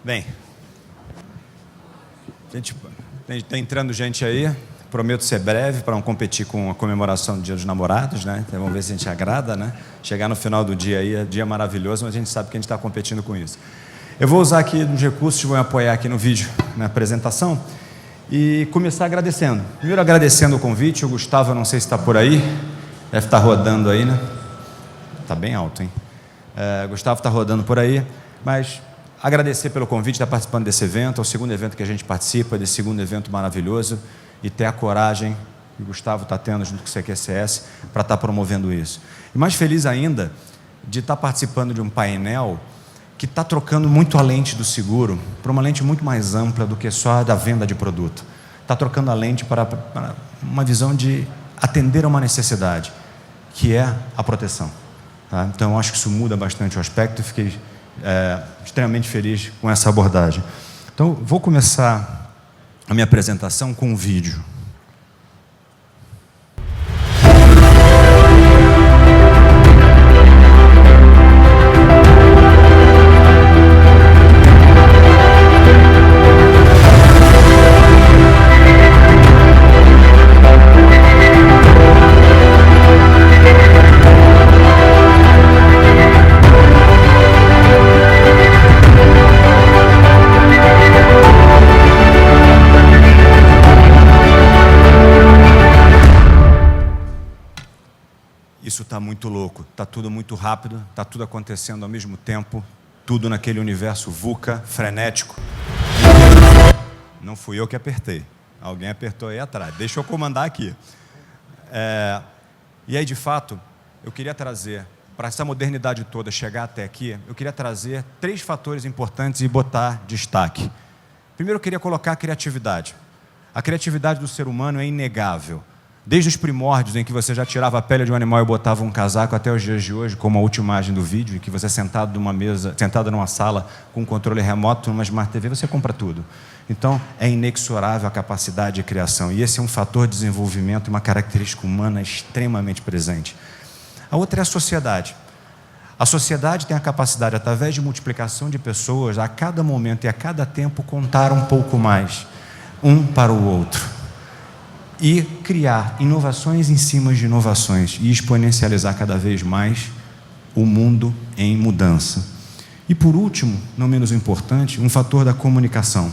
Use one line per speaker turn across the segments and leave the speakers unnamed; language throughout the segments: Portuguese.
Bem, a gente está entrando gente aí, prometo ser breve para não competir com a comemoração do Dia dos Namorados, né? Então vamos ver se a gente agrada, né? Chegar no final do dia aí, é dia maravilhoso, mas a gente sabe que a gente está competindo com isso. Eu vou usar aqui uns recursos, vou apoiar aqui no vídeo, na apresentação, e começar agradecendo. Primeiro agradecendo o convite, o Gustavo, eu não sei se está por aí, deve estar rodando aí, né? Está bem alto, hein? Gustavo está rodando por aí, mas agradecer pelo convite, estar participando desse evento, é o segundo evento que a gente participa, desse segundo evento maravilhoso, e ter a coragem que o Gustavo está tendo junto com o CQCS para estar promovendo isso. E mais feliz ainda de estar participando de um painel que está trocando muito a lente do seguro para uma lente muito mais ampla do que só a da venda de produto. Está trocando a lente para uma visão de atender a uma necessidade, que é a proteção. Tá? Então, eu acho que isso muda bastante o aspecto e fiquei extremamente feliz com essa abordagem. Então, vou começar a minha apresentação com um vídeo. Isso está muito louco, está tudo muito rápido, está tudo acontecendo ao mesmo tempo, tudo naquele universo VUCA, frenético. Não fui eu que apertei, alguém apertou aí atrás, deixa eu comandar aqui. E aí, de fato, eu queria trazer, para essa modernidade toda chegar até aqui, eu queria trazer 3 fatores importantes e botar destaque. Primeiro, eu queria colocar a criatividade. A criatividade do ser humano é inegável. Desde os primórdios, em que você já tirava a pele de um animal e botava um casaco, até os dias de hoje, como a última imagem do vídeo, em que você é sentado numa mesa, sentado numa sala com um controle remoto, numa Smart TV, você compra tudo. Então, é inexorável a capacidade de criação. E esse é um fator de desenvolvimento e uma característica humana extremamente presente. A outra é a sociedade. A sociedade tem a capacidade, através de multiplicação de pessoas, a cada momento e a cada tempo, contar um pouco mais, um para o outro. E criar inovações em cima de inovações e exponencializar cada vez mais o mundo em mudança. E por último, não menos importante, um fator da comunicação.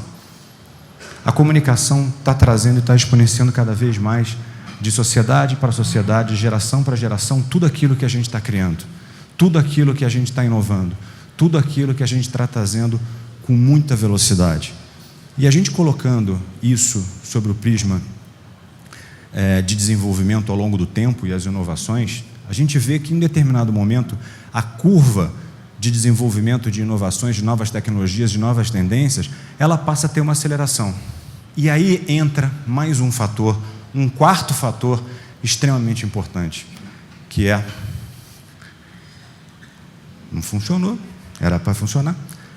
A comunicação está trazendo e está exponenciando cada vez mais, de sociedade para sociedade, de geração para geração, tudo aquilo que a gente está criando, tudo aquilo que a gente está inovando, tudo aquilo que a gente está trazendo com muita velocidade. E a gente colocando isso sobre o prisma de desenvolvimento ao longo do tempo e as inovações, a gente vê que em determinado momento a curva de desenvolvimento de inovações, de novas tecnologias, de novas tendências, ela passa a ter uma aceleração. E aí entra mais um fator, um quarto fator extremamente importante, que é... Não funcionou, era para funcionar,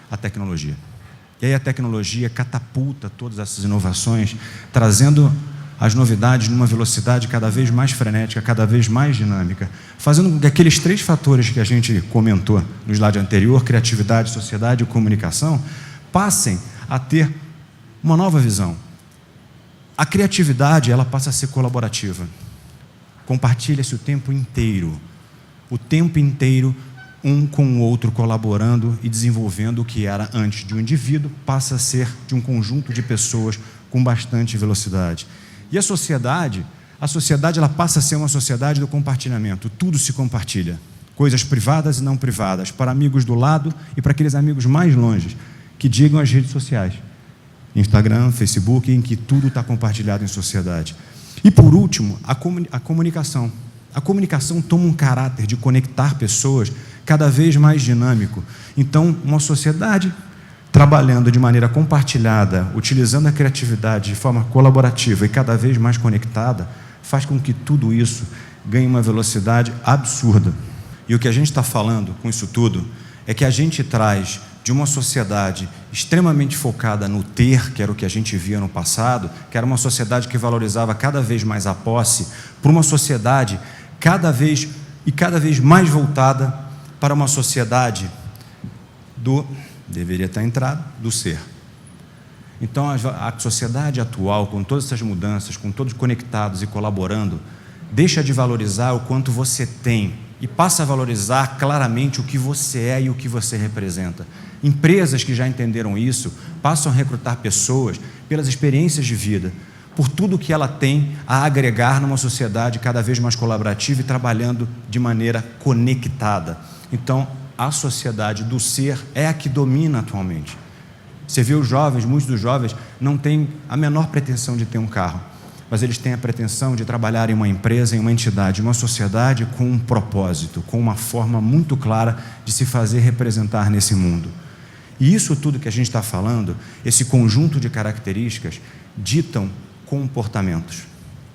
a tecnologia. E aí a tecnologia catapulta todas essas inovações, trazendo as novidades numa velocidade cada vez mais frenética, cada vez mais dinâmica, fazendo com que aqueles 3 fatores que a gente comentou no slide anterior, criatividade, sociedade e comunicação, passem a ter uma nova visão. A criatividade, ela passa a ser colaborativa. Compartilha-se o tempo inteiro, um com o outro colaborando e desenvolvendo o que era antes de um indivíduo, passa a ser de um conjunto de pessoas com bastante velocidade. E a sociedade ela passa a ser uma sociedade do compartilhamento. Tudo se compartilha. Coisas privadas e não privadas, para amigos do lado e para aqueles amigos mais longe, que digam as redes sociais. Instagram, Facebook, em que tudo está compartilhado em sociedade. E, por último, a comunicação. A comunicação toma um caráter de conectar pessoas cada vez mais dinâmico. Então, uma sociedade trabalhando de maneira compartilhada, utilizando a criatividade de forma colaborativa e cada vez mais conectada, faz com que tudo isso ganhe uma velocidade absurda. E o que a gente está falando com isso tudo é que a gente traz de uma sociedade extremamente focada no ter, que era o que a gente via no passado, que era uma sociedade que valorizava cada vez mais a posse, para uma sociedade cada vez mais voltada para uma sociedade do deveria estar entrado do ser. Então, a sociedade atual, com todas essas mudanças, com todos conectados e colaborando, deixa de valorizar o quanto você tem e passa a valorizar claramente o que você é e o que você representa. Empresas que já entenderam isso passam a recrutar pessoas pelas experiências de vida, por tudo que ela tem a agregar numa sociedade cada vez mais colaborativa e trabalhando de maneira conectada. Então, a sociedade do ser é a que domina atualmente. Você vê os jovens, muitos dos jovens não têm a menor pretensão de ter um carro, mas eles têm a pretensão de trabalhar em uma empresa, em uma entidade, em uma sociedade com um propósito, com uma forma muito clara de se fazer representar nesse mundo. E isso tudo que a gente está falando, esse conjunto de características, ditam comportamentos.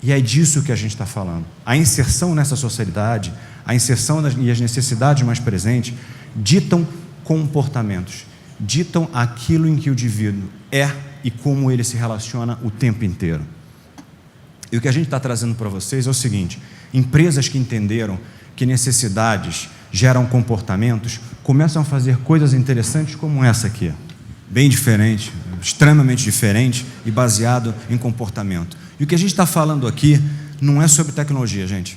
E é disso que a gente está falando. A inserção nessa sociedade, a inserção e as necessidades mais presentes, ditam comportamentos, ditam aquilo em que o indivíduo é e como ele se relaciona o tempo inteiro. E o que a gente está trazendo para vocês é o seguinte: empresas que entenderam que necessidades geram comportamentos, começam a fazer coisas interessantes como essa aqui, bem diferente, extremamente diferente e baseado em comportamento. E o que a gente está falando aqui não é sobre tecnologia, gente.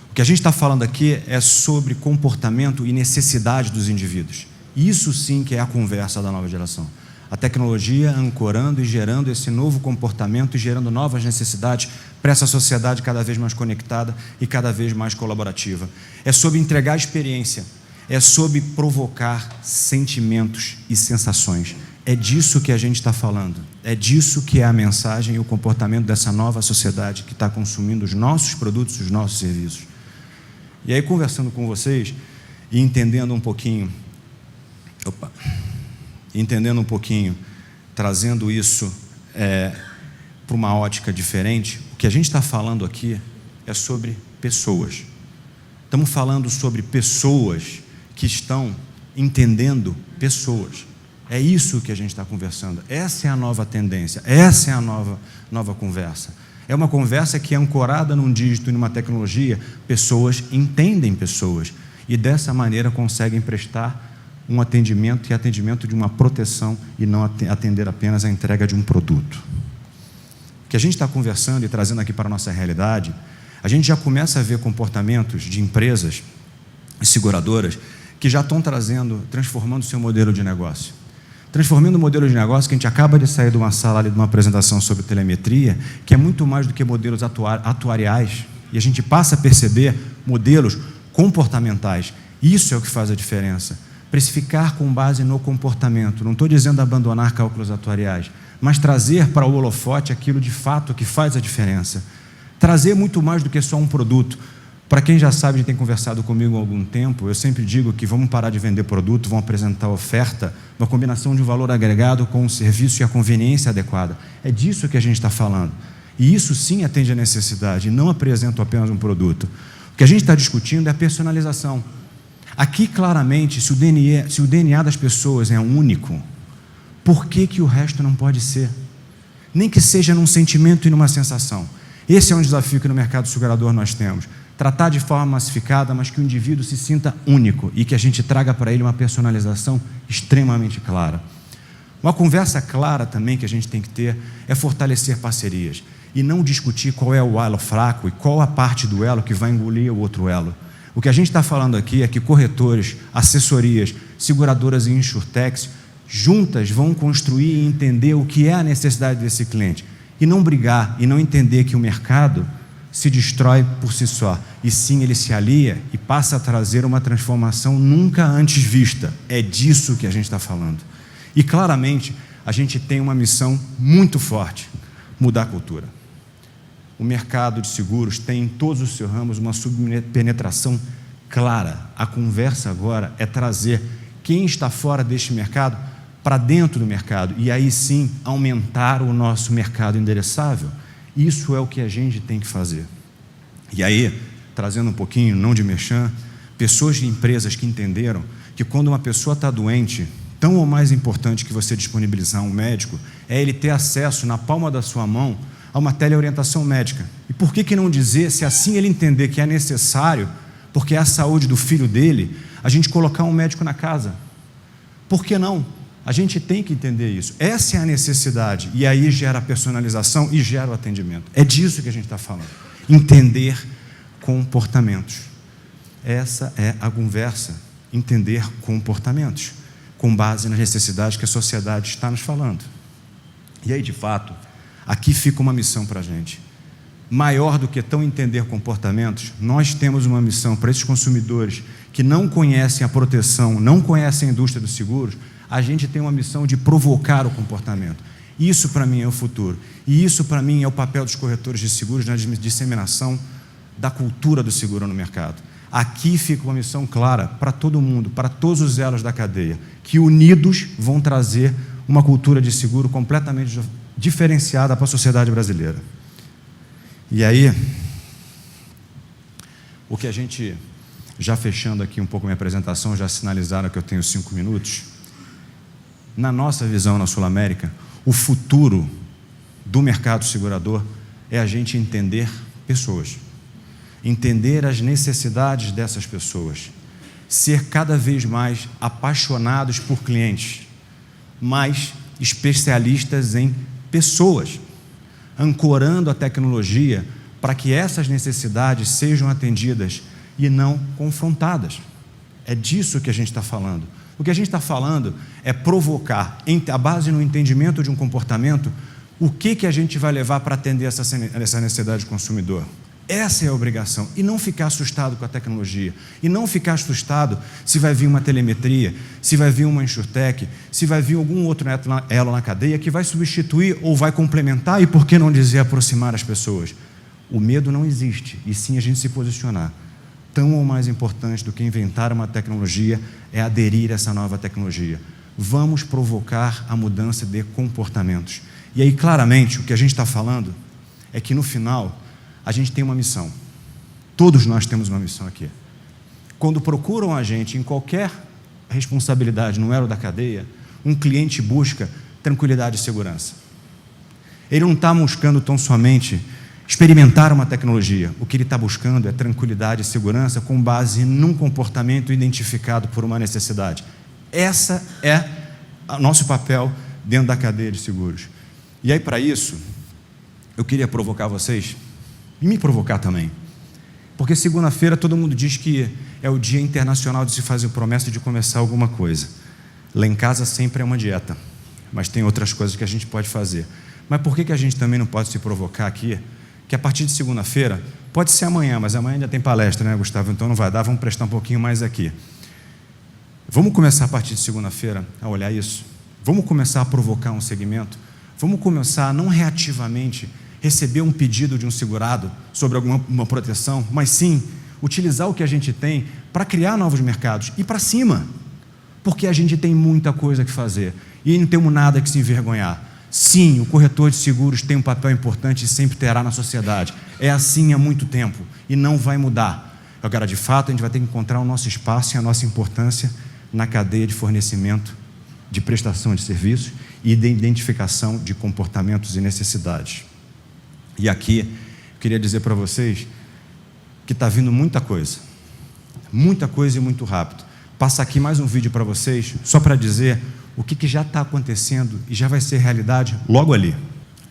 O que a gente está falando aqui é sobre comportamento e necessidade dos indivíduos. Isso sim que é a conversa da nova geração. A tecnologia ancorando e gerando esse novo comportamento e gerando novas necessidades para essa sociedade cada vez mais conectada e cada vez mais colaborativa. É sobre entregar experiência, é sobre provocar sentimentos e sensações. É disso que a gente está falando, é disso que é a mensagem e o comportamento dessa nova sociedade que está consumindo os nossos produtos, os nossos serviços. E aí, conversando com vocês e entendendo um pouquinho, trazendo isso para uma ótica diferente, o que a gente está falando aqui é sobre pessoas. Estamos falando sobre pessoas que estão entendendo pessoas. É isso que a gente está conversando. Essa é a nova tendência, essa é a nova conversa. É uma conversa que é ancorada num dígito e numa tecnologia. Pessoas entendem pessoas e dessa maneira conseguem prestar um atendimento e atendimento de uma proteção e não atender apenas a entrega de um produto. O que a gente está conversando e trazendo aqui para a nossa realidade, a gente já começa a ver comportamentos de empresas e seguradoras que já estão transformando o seu modelo de negócio. Transformando o modelo de negócio, que a gente acaba de sair de uma sala ali, de uma apresentação sobre telemetria, que é muito mais do que modelos atuariais, e a gente passa a perceber modelos comportamentais. Isso é o que faz a diferença. Precificar com base no comportamento. Não estou dizendo abandonar cálculos atuariais, mas trazer para o holofote aquilo de fato que faz a diferença. Trazer muito mais do que só um produto. Para quem já sabe, tem conversado comigo há algum tempo, eu sempre digo que vamos parar de vender produto, vamos apresentar oferta, uma combinação de valor agregado com o serviço e a conveniência adequada. É disso que a gente está falando. E isso sim atende a necessidade, não apresento apenas um produto. O que a gente está discutindo é a personalização. Aqui, claramente, se o DNA das pessoas é único, por que o resto não pode ser? Nem que seja num sentimento e numa sensação. Esse é um desafio que no mercado segurador nós temos. Tratar de forma massificada, mas que o indivíduo se sinta único e que a gente traga para ele uma personalização extremamente clara. Uma conversa clara também que a gente tem que ter é fortalecer parcerias e não discutir qual é o elo fraco e qual a parte do elo que vai engolir o outro elo. O que a gente está falando aqui é que corretores, assessorias, seguradoras e insurtechs juntas vão construir e entender o que é a necessidade desse cliente e não brigar e não entender que o mercado se destrói por si só, e sim ele se alia e passa a trazer uma transformação nunca antes vista. É disso que a gente está falando. E claramente a gente tem uma missão muito forte: mudar a cultura. O mercado de seguros tem em todos os seus ramos uma subpenetração clara. A conversa agora é trazer quem está fora deste mercado para dentro do mercado e aí sim aumentar o nosso mercado endereçável. Isso é o que a gente tem que fazer. E aí, trazendo um pouquinho, não de merchan, pessoas de empresas que entenderam que quando uma pessoa está doente, tão ou mais importante que você disponibilizar um médico é ele ter acesso na palma da sua mão a uma teleorientação médica. E por que não dizer, se assim ele entender que é necessário, porque é a saúde do filho dele, a gente colocar um médico na casa? Por que não? A gente tem que entender isso. Essa é a necessidade. E aí gera a personalização e gera o atendimento. É disso que a gente está falando. Entender comportamentos. Essa é a conversa. Entender comportamentos, com base nas necessidades que a sociedade está nos falando. E aí, de fato, aqui fica uma missão para a gente. Maior do que tão entender comportamentos, nós temos uma missão para esses consumidores que não conhecem a proteção, não conhecem a indústria dos seguros. A gente tem uma missão de provocar o comportamento. Isso, para mim, é o futuro. E isso, para mim, é o papel dos corretores de seguros na disseminação da cultura do seguro no mercado. Aqui fica uma missão clara para todo mundo, para todos os elos da cadeia, que unidos vão trazer uma cultura de seguro completamente diferenciada para a sociedade brasileira. E aí, o que a gente, já fechando aqui um pouco a minha apresentação, já sinalizaram que eu tenho 5 minutos, na nossa visão na Sul América, o futuro do mercado segurador é a gente entender pessoas. Entender as necessidades dessas pessoas, ser cada vez mais apaixonados por clientes, mais especialistas em pessoas, ancorando a tecnologia para que essas necessidades sejam atendidas e não confrontadas. É disso que a gente está falando. O que a gente está falando é provocar, a base no entendimento de um comportamento, o que a gente vai levar para atender essa necessidade do consumidor. Essa é a obrigação, e não ficar assustado com a tecnologia, e não ficar assustado se vai vir uma telemetria, se vai vir uma insurtech, se vai vir algum outro elo na cadeia que vai substituir ou vai complementar, e por que não dizer aproximar as pessoas? O medo não existe, e sim a gente se posicionar. Tão ou mais importante do que inventar uma tecnologia é aderir a essa nova tecnologia. Vamos provocar a mudança de comportamentos. E aí, claramente, o que a gente está falando é que, no final, a gente tem uma missão. Todos nós temos uma missão aqui. Quando procuram a gente em qualquer responsabilidade no elo da cadeia, um cliente busca tranquilidade e segurança. Ele não está buscando tão somente experimentar uma tecnologia. O que ele está buscando é tranquilidade e segurança com base num comportamento identificado por uma necessidade. Essa é o nosso papel dentro da cadeia de seguros. E aí, para isso, eu queria provocar vocês e me provocar também. Porque segunda-feira todo mundo diz que é o dia internacional de se fazer promessa de começar alguma coisa. Lá em casa sempre é uma dieta, mas tem outras coisas que a gente pode fazer. Mas por que a gente também não pode se provocar aqui? Que a partir de segunda-feira, pode ser amanhã, mas amanhã ainda tem palestra, né, Gustavo? Então não vai dar, vamos prestar um pouquinho mais aqui. Vamos começar a partir de segunda-feira a olhar isso? Vamos começar a provocar um segmento? Vamos começar, não reativamente, receber um pedido de um segurado sobre alguma proteção, mas sim utilizar o que a gente tem para criar novos mercados e para cima, porque a gente tem muita coisa que fazer e não temos nada que se envergonhar. Sim, o corretor de seguros tem um papel importante e sempre terá na sociedade. É assim há muito tempo e não vai mudar. Agora, de fato, a gente vai ter que encontrar o nosso espaço e a nossa importância na cadeia de fornecimento, de prestação de serviços e de identificação de comportamentos e necessidades. E aqui, eu queria dizer para vocês que está vindo muita coisa e muito rápido. Passar aqui mais um vídeo para vocês, só para dizer o que já está acontecendo e já vai ser realidade logo ali.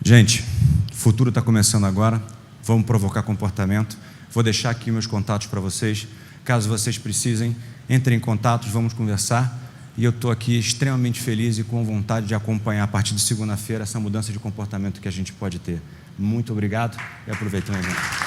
Gente, o futuro está começando agora, vamos provocar comportamento. Vou deixar aqui meus contatos para vocês. Caso vocês precisem, entrem em contato, vamos conversar. E eu estou aqui extremamente feliz e com vontade de acompanhar a partir de segunda-feira essa mudança de comportamento que a gente pode ter. Muito obrigado e aproveitando o evento.